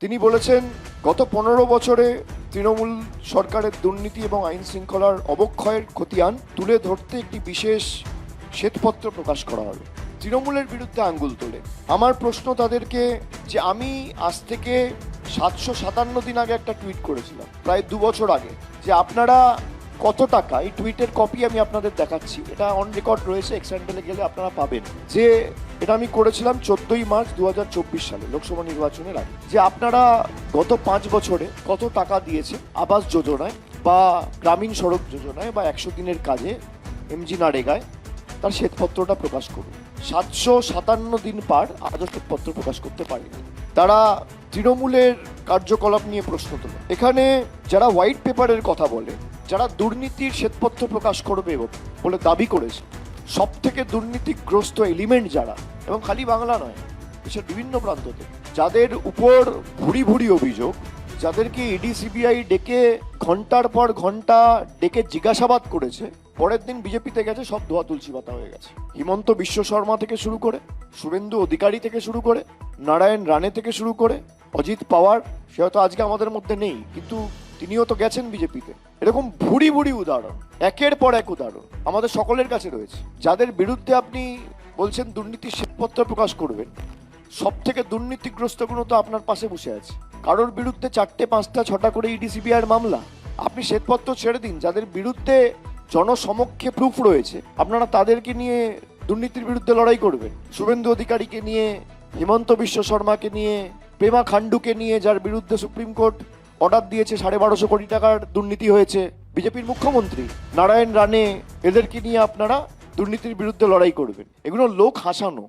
তিনি বলেছেন গত 15 বছরে তৃণমূল সরকারের দুর্নীতি এবং আইন শৃঙ্খলার অবক্ষয়ের খতিয়ান তুলে ধরতে একটি বিশেষ শ্বেতপত্র প্রকাশ করা হবে। তৃণমূলের বিরুদ্ধে আঙ্গুল তোলে। আমার প্রশ্ন তাদেরকে যে আমি আজ থেকে 757 দিন আগে একটা টুইট করেছিলাম, প্রায় 2 বছর আগে, যে আপনারা কত টাকা, এই টুইটের কপি আমি আপনাদের দেখাচ্ছি, এটা অন রেকর্ড রয়েছে, এক্স হ্যান্ডেলে গেলে আপনারা পাবেন, যে এটা আমি করেছিলাম 14ই মার্চ 2024 সালে লোকসভা নির্বাচনের আগে, যে আপনারা গত 5 বছরে কত টাকা দিয়েছে আবাস যোজনায় বা গ্রামীণ সড়ক যোজনায় বা 100 দিনের কাজে, এমজি নারেগায়, তার শ্বেতপত্রটা প্রকাশ করুন। 757 দিন পার আজও শ্বেতপত্র প্রকাশ করতে পারেনি। তারা তৃণমূলের কার্যকলাপ নিয়ে প্রশ্ন তোলে। এখানে যারা হোয়াইট পেপারের কথা বলে, যারা দুর্নীতির শ্বেতপত্র প্রকাশ করবে বলে দাবি করেছে, সব থেকে দুর্নীতিগ্রস্ত এলিমেন্ট যারা, এবং খালি বাংলা নয়, দেশের বিভিন্ন প্রান্ততে, যাদের উপর ভুরি ভুরি অভিযোগ, যাদেরকে ইডি সিবিআই ডেকে ঘন্টার পর ঘন্টা ডেকে জিজ্ঞাসাবাদ করেছে, পরের দিন বিজেপিতে গেছে, সব ধোয়া তুলসী পাতা হয়ে গেছে। হিমন্ত বিশ্ব শর্মা থেকে শুরু করে, শুভেন্দু অধিকারী থেকে শুরু করে, নারায়ণ রানে থেকে শুরু করে, অজিত পাওয়ার, সে হয়তো আজকে আমাদের মধ্যে নেই, কিন্তু তিনিও তো গেছেন বিজেপিতে। এরকম ভুরি ভুরি উদাহরণ, একের পর এক উদাহরণ আমাদের সকলের কাছে রয়েছে। যাদের বিরুদ্ধে আপনি বলছেন দুর্নীতির শ্বেতপত্র প্রকাশ করবেন, সব থেকে দুর্নীতিগ্রস্তগুলো তো আপনার পাশে বসে আছে। কারোর বিরুদ্ধে 4টে 5টা 6টা করে ইডি সিবিআইয়ের মামলা। আপনি শ্বেতপত্র ছেড়ে দিন, যাদের বিরুদ্ধে জনসমক্ষে প্রুফ রয়েছে, আপনারা তাদেরকে নিয়ে দুর্নীতির বিরুদ্ধে লড়াই করবেন। শুভেন্দু অধিকারীকে নিয়ে, হিমন্ত বিশ্ব শর্মাকে নিয়ে, পেমা খান্ডুকে নিয়ে, যার বিরুদ্ধে সুপ্রিম কোর্ট অর্ডার দিয়েছে 1250 কোটি টাকার দুর্নীতি হয়েছে, বিজেপির মুখ্যমন্ত্রী নারায়ণ রানে, এদেরকে নিয়ে আপনারা দুর্নীতির বিরুদ্ধে লড়াই করবেন। এগুলো লোক হাসানো।